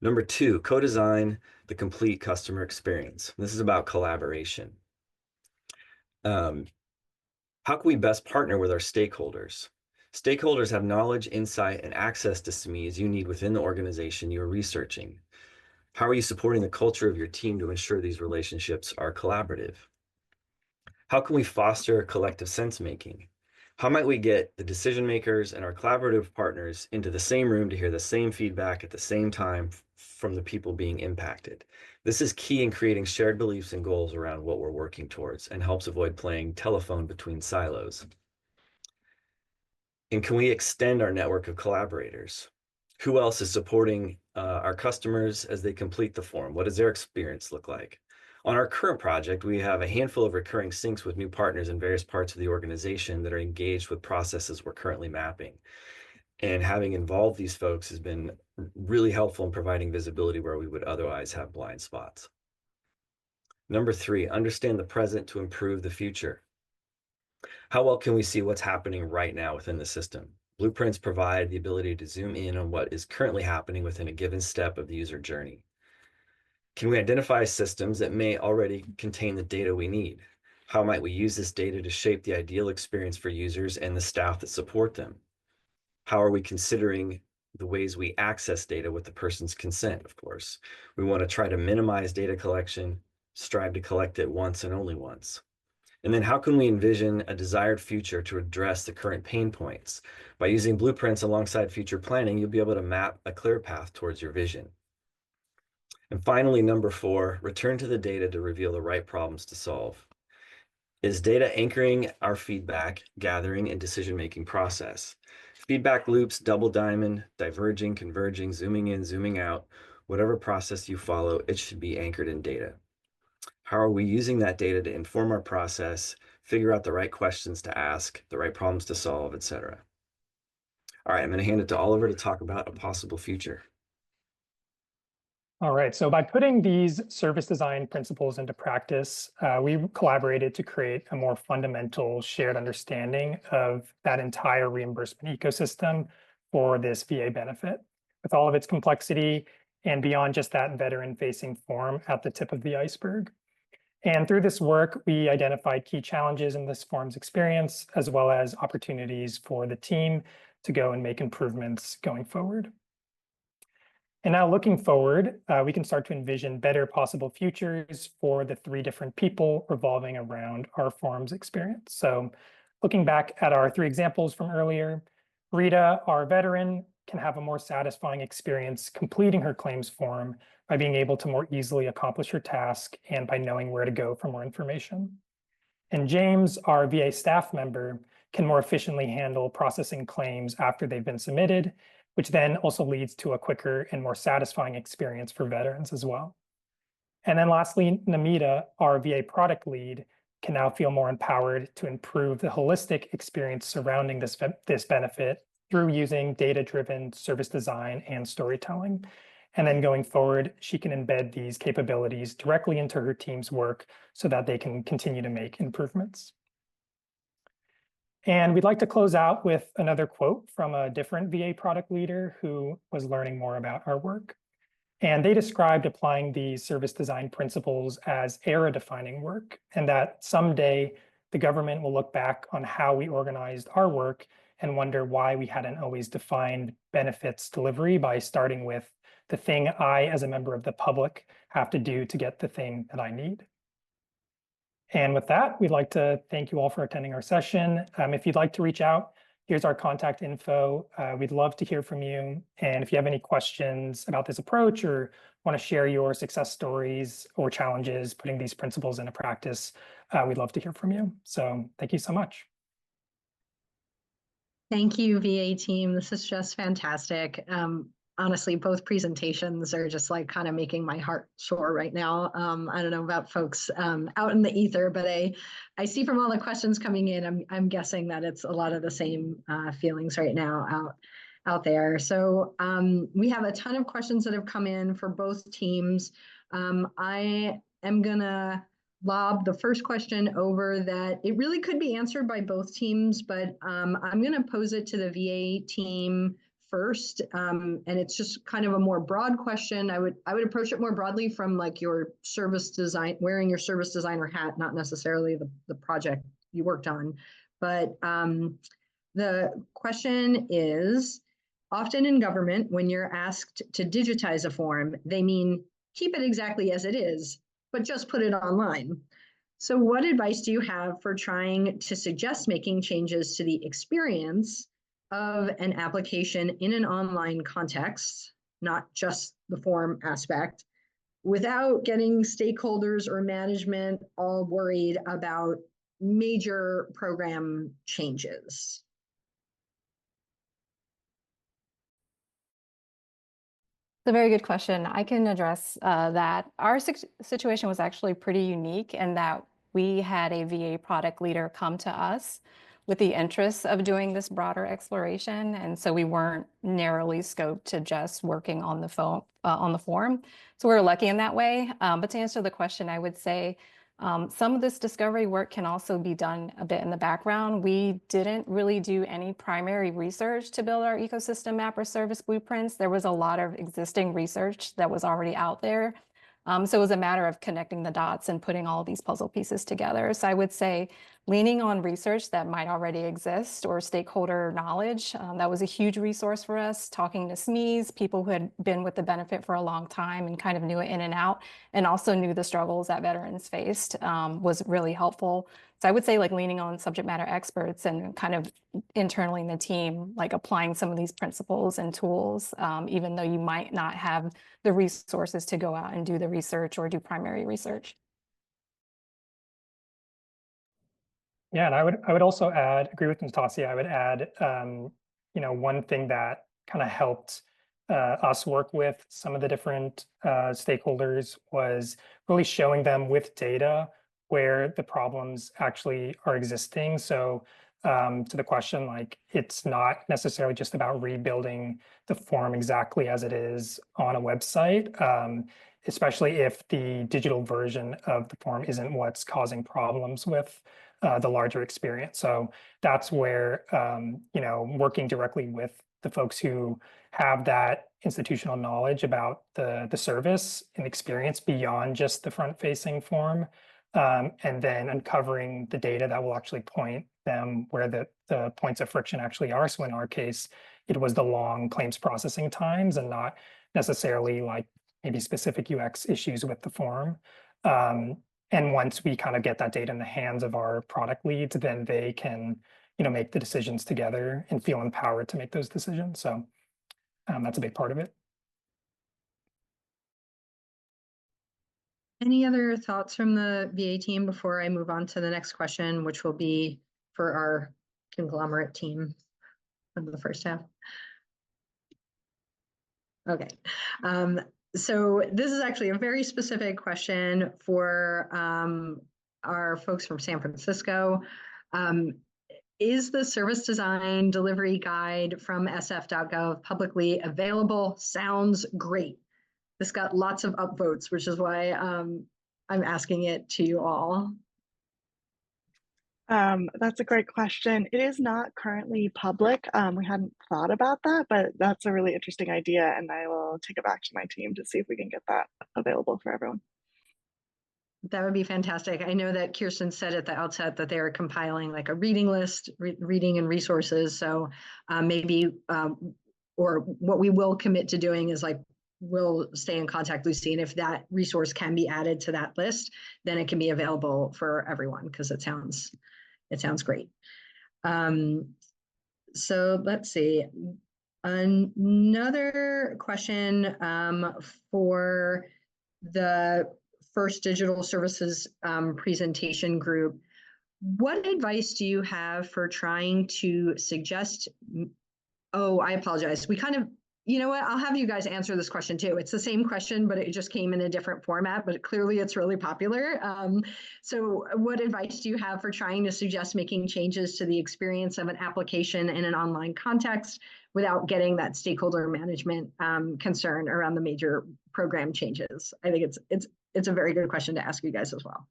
Number 2, co-design the complete customer experience. This is about collaboration. How can we best partner with our stakeholders? Stakeholders have knowledge, insight, and access to SMEs you need within the organization you're researching. How are you supporting the culture of your team to ensure these relationships are collaborative? How can we foster collective sense-making? How might we get the decision makers and our collaborative partners into the same room to hear the same feedback at the same time from the people being impacted? This is key in creating shared beliefs and goals around what we're working towards and helps avoid playing telephone between silos. And can we extend our network of collaborators? Who else is supporting our customers as they complete the form? What does their experience look like? On our current project, we have a handful of recurring syncs with new partners in various parts of the organization that are engaged with processes we're currently mapping. And having involved these folks has been really helpful in providing visibility where we would otherwise have blind spots. Number 3, understand the present to improve the future. How well can we see what's happening right now within the system? Blueprints provide the ability to zoom in on what is currently happening within a given step of the user journey. Can we identify systems that may already contain the data we need? How might we use this data to shape the ideal experience for users and the staff that support them? How are we considering the ways we access data with the person's consent, of course? We want to try to minimize data collection, strive to collect it once and only once. And then how can we envision a desired future to address the current pain points? By using blueprints alongside future planning, you'll be able to map a clear path towards your vision. And finally, number 4, return to the data to reveal the right problems to solve. Is data anchoring our feedback, gathering, and decision-making process? Feedback loops, double diamond, diverging, converging, zooming in, zooming out, whatever process you follow, it should be anchored in data. How are we using that data to inform our process, figure out the right questions to ask, the right problems to solve, etc.? All right, I'm going to hand it to Oliver to talk about a possible future. All right, so by putting these service design principles into practice, we collaborated to create a more fundamental shared understanding of that entire reimbursement ecosystem for this VA benefit, with all of its complexity and beyond just that veteran-facing form at the tip of the iceberg. And through this work, we identified key challenges in this form's experience, as well as opportunities for the team to go and make improvements going forward. And now looking forward, we can start to envision better possible futures for the 3 different people revolving around our form's experience. So looking back at our 3 examples from earlier, Rita, our veteran, can have a more satisfying experience completing her claims form by being able to more easily accomplish her task and by knowing where to go for more information. And James, our VA staff member, can more efficiently handle processing claims after they've been submitted, which then also leads to a quicker and more satisfying experience for veterans as well. And then lastly, Namita, our VA product lead, can now feel more empowered to improve the holistic experience surrounding this benefit through using data-driven service design and storytelling. And then going forward, she can embed these capabilities directly into her team's work so that they can continue to make improvements. And we'd like to close out with another quote from a different VA product leader who was learning more about our work. And they described applying these service design principles as era-defining work, and that someday the government will look back on how we organized our work and wonder why we hadn't always defined benefits delivery by starting with the thing I, as a member of the public, have to do to get the thing that I need. And with that, we'd like to thank you all for attending our session. If you'd like to reach out, here's our contact info. We'd love to hear from you. And if you have any questions about this approach or want to share your success stories or challenges putting these principles into practice, we'd love to hear from you. So thank you so much. Thank you, VA team. This is just fantastic. Honestly, both presentations are just like kind of making my heart soar right now. I don't know about folks out in the ether, but I see from all the questions coming in, I'm guessing that it's a lot of the same feelings right now out there. So we have a ton of questions that have come in for both teams. I am gonna lob the first question over that it really could be answered by both teams, but I'm gonna pose it to the VA team first, and it's just kind of a more broad question. I would approach it more broadly from like your service design, wearing your service designer hat, not necessarily the project you worked on. But the question is, often in government, when you're asked to digitize a form, they mean keep it exactly as it is, but just put it online. So what advice do you have for trying to suggest making changes to the experience of an application in an online context, not just the form aspect, without getting stakeholders or management all worried about major program changes? It's a very good question. I can address that. Our situation was actually pretty unique in that we had a VA product leader come to us with the interest of doing this broader exploration. And so we weren't narrowly scoped to just working on the form. So we were lucky in that way. But to answer the question, I would say some of this discovery work can also be done a bit in the background. We didn't really do any primary research to build our ecosystem map or service blueprints. There was a lot of existing research that was already out there. So it was a matter of connecting the dots and putting all these puzzle pieces together. So I would say leaning on research that might already exist or stakeholder knowledge. That was a huge resource for us, talking to SMEs, people who had been with the benefit for a long time and kind of knew it in and out, and also knew the struggles that veterans faced was really helpful. So I would say like leaning on subject matter experts and kind of internally in the team, like applying some of these principles and tools, even though you might not have the resources to go out and do the research or do primary research. Yeah, and I would also add, agree with Natassia, I would add, one thing that kind of helped us work with some of the different stakeholders was really showing them with data where the problems actually are existing. So to the question, like, it's not necessarily just about rebuilding the form exactly as it is on a website, especially if the digital version of the form isn't what's causing problems with the larger experience. So that's where, working directly with the folks who have that institutional knowledge about the service and experience beyond just the front-facing form, and then uncovering the data that will actually point them where the points of friction actually are. So in our case, it was the long claims processing times and not necessarily like maybe specific UX issues with the form. And once we kind of get that data in the hands of our product leads, then they can, make the decisions together and feel empowered to make those decisions. So that's a big part of it. Any other thoughts from the VA team before I move on to the next question, which will be for our conglomerate team of the first half? Okay. So this is actually a very specific question for our folks from San Francisco. Is the service design delivery guide from sf.gov publicly available? Sounds great. This got lots of upvotes, which is why I'm asking it to you all. That's a great question. It is not currently public. We hadn't thought about that, but that's a really interesting idea, and I will take it back to my team to see if we can get that available for everyone. That would be fantastic. I know that Kirsten said at the outset that they are compiling like a reading list, reading and resources. So maybe, or what we will commit to doing is like, we'll stay in contact, Lucy, and if that resource can be added to that list, then it can be available for everyone because it sounds great. So let's see. Another question for the first digital services presentation group. What advice do you have for trying to suggest? Oh, I apologize. We kind of, you know what? I'll have you guys answer this question too. It's the same question, but it just came in a different format, but clearly it's really popular. So what advice do you have for trying to suggest making changes to the experience of an application in an online context without getting that stakeholder management concern around the major program changes? I think it's a very good question to ask you guys as well.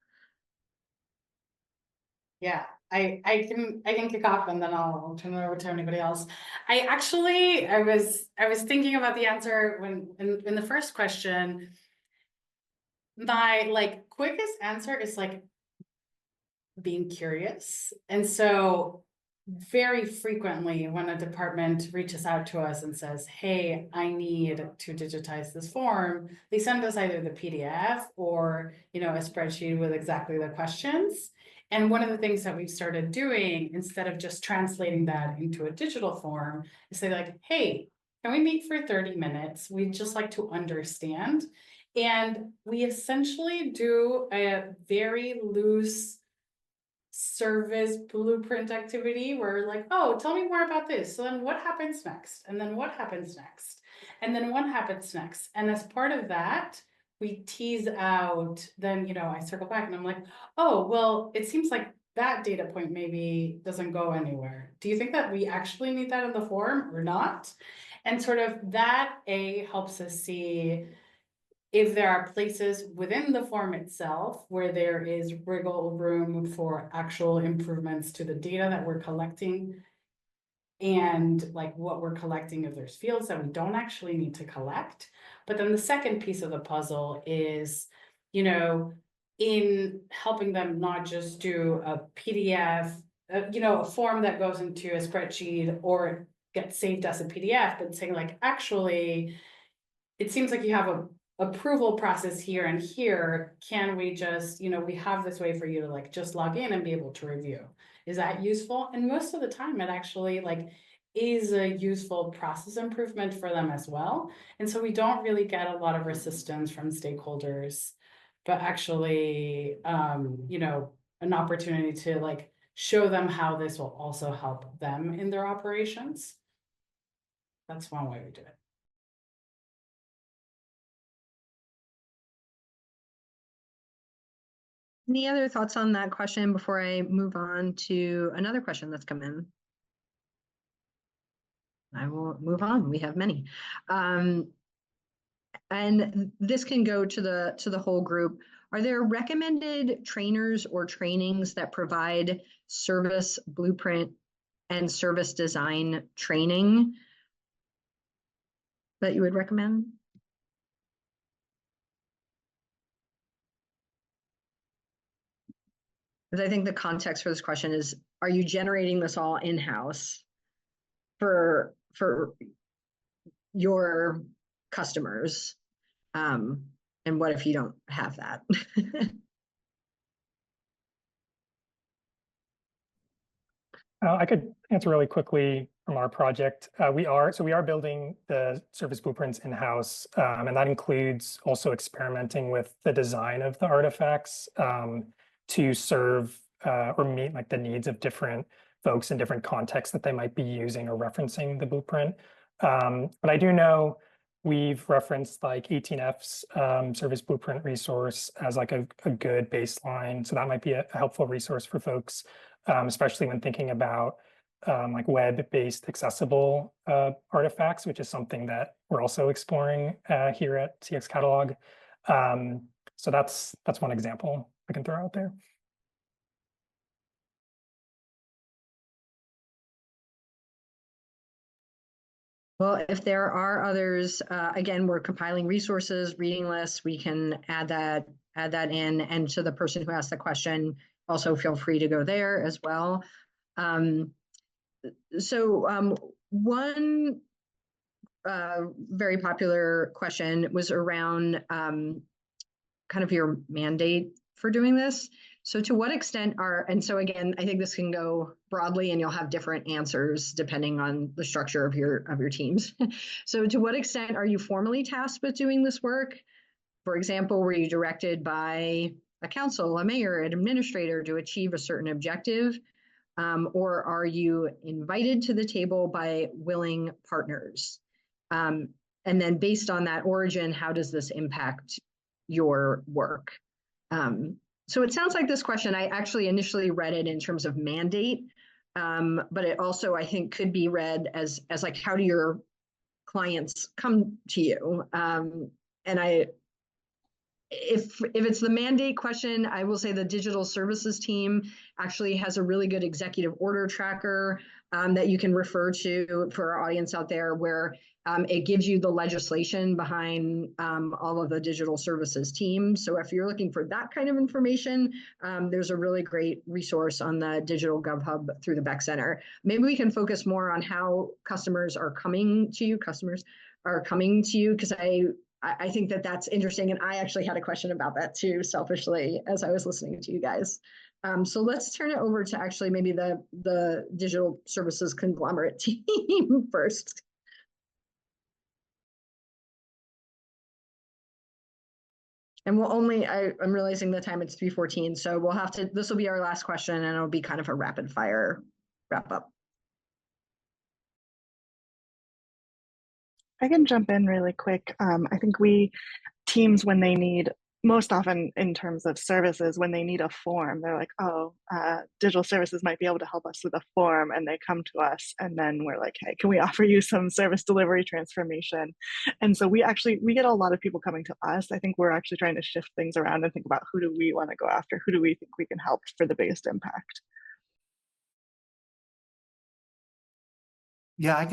Yeah, I can kick off and then I'll turn it over to anybody else. I was thinking about the answer when in the first question. My quickest answer is being curious. And so very frequently when a department reaches out to us and says, hey, I need to digitize this form, they send us either the PDF or, a spreadsheet with exactly the questions. And one of the things that we've started doing, instead of just translating that into a digital form, is say hey, can we meet for 30 minutes? We'd just like to understand. And we essentially do a very loose service blueprint activity where oh, tell me more about this. So then what happens next? And then what happens next? And then what happens next? And as part of that, we tease out, then, you know, I circle back and I'm like, oh, well, it seems like that data point maybe doesn't go anywhere. Do you think that we actually need that in the form or not? And sort of that helps us see if there are places within the form itself where there is wiggle room for actual improvements to the data that we're collecting, and like what we're collecting, if there's fields that we don't actually need to collect. But then the second piece of the puzzle is, you know, in helping them not just do a PDF, you know, a form that goes into a spreadsheet or gets saved as a PDF, but saying like, actually, it seems like you have a approval process here and here. Can we just, you know, we have this way for you to like just log in and be able to review. Is that useful? And most of the time it actually like is a useful process improvement for them as well. And so we don't really get a lot of resistance from stakeholders, but actually, you know, an opportunity to like show them how this will also help them in their operations. That's one way we do it. Any other thoughts on that question before I move on to another question that's come in? I will move on. We have many. And this can go to the whole group. Are there recommended trainers or trainings that provide service blueprint and service design training that you would recommend? Because I think the context for this question is, are you generating this all in-house for your customers? And what if you don't have that? I could answer really quickly from our project. We are building the service blueprints in-house, and that includes also experimenting with the design of the artifacts to serve or meet like the needs of different folks in different contexts that they might be using or referencing the blueprint. But I do know we've referenced like 18F's service blueprint resource as like a good baseline. So that might be a helpful resource for folks, especially when thinking about like web-based accessible artifacts, which is something that we're also exploring here at CX Catalog. So that's one example I can throw out there. Well, if there are others, again, we're compiling resources, reading lists. We can add that in, and to the person who asked the question, also feel free to go there as well. One very popular question was around kind of your mandate for doing this. So to what extent and so again, I think this can go broadly and you'll have different answers depending on the structure of your teams. So to what extent are you formally tasked with doing this work? For example, were you directed by a council, a mayor, an administrator to achieve a certain objective? Or are you invited to the table by willing partners? And then based on that origin, how does this impact your work? So it sounds like this question, I actually initially read it in terms of mandate, but it also, I think, could be read as like, how do your clients come to you? And if it's the mandate question, I will say the digital services team actually has a really good executive order tracker that you can refer to for our audience out there, where it gives you the legislation behind all of the digital services team. So if you're looking for that kind of information, there's a really great resource on the Digital Gov Hub through the Beck Center. Maybe we can focus more on how customers are coming to you, because I think that that's interesting. And I actually had a question about that too, selfishly, as I was listening to you guys. So let's turn it over to actually maybe the digital services conglomerate team first. And we'll only, I'm realizing the time, it's 3:14. So we'll have to, this will be our last question and it'll be kind of a rapid fire wrap up. I can jump in really quick. I think teams, when they need, most often in terms of services, when they need a form, they're like, oh, digital services might be able to help us with a form, and they come to us, and then we're like, hey, can we offer you some service delivery transformation? And so we get a lot of people coming to us. I think we're actually trying to shift things around and think about, who do we want to go after? Who do we think we can help for the biggest impact? Yeah,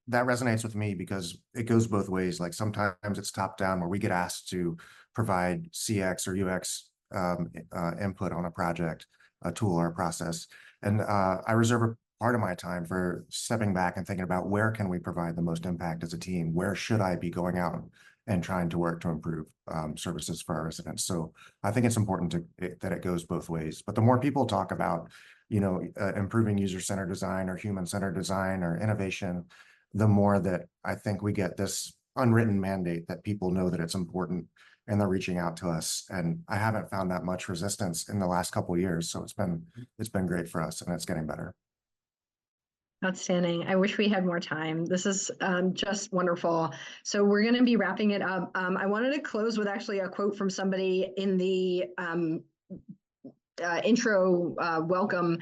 that resonates with me because it goes both ways. Like sometimes it's top down where we get asked to provide CX or UX input on a project, a tool or a process. And I reserve a part of my time for stepping back and thinking about, where can we provide the most impact as a team? Where should I be going out and trying to work to improve services for our residents? So I think it's important that it goes both ways. But the more people talk about, improving user-centered design or human-centered design or innovation, the more that I think we get this unwritten mandate that people know that it's important and they're reaching out to us. And I haven't found that much resistance in the last couple of years. So it's been great for us, and it's getting better. Outstanding. I wish we had more time. This is just wonderful. So we're going to be wrapping it up. I wanted to close with actually a quote from somebody in the intro welcome.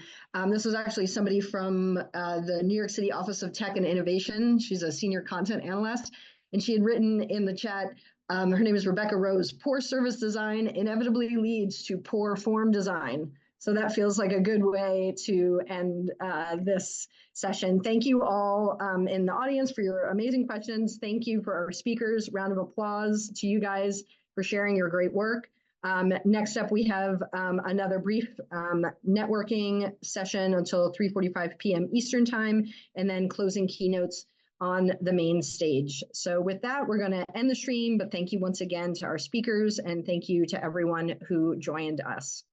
This was actually somebody from the New York City Office of Tech and Innovation. She's a senior content analyst, and she had written in the chat, her name is Rebecca Rose, "Poor service design inevitably leads to poor form design." So that feels like a good way to end this session. Thank you all in the audience for your amazing questions. Thank you for our speakers. Round of applause to you guys for sharing your great work. Next up, we have another brief networking session until 3:45 p.m. Eastern Time, and then closing keynotes on the main stage. So with that, we're going to end the stream, but thank you once again to our speakers, and thank you to everyone who joined us.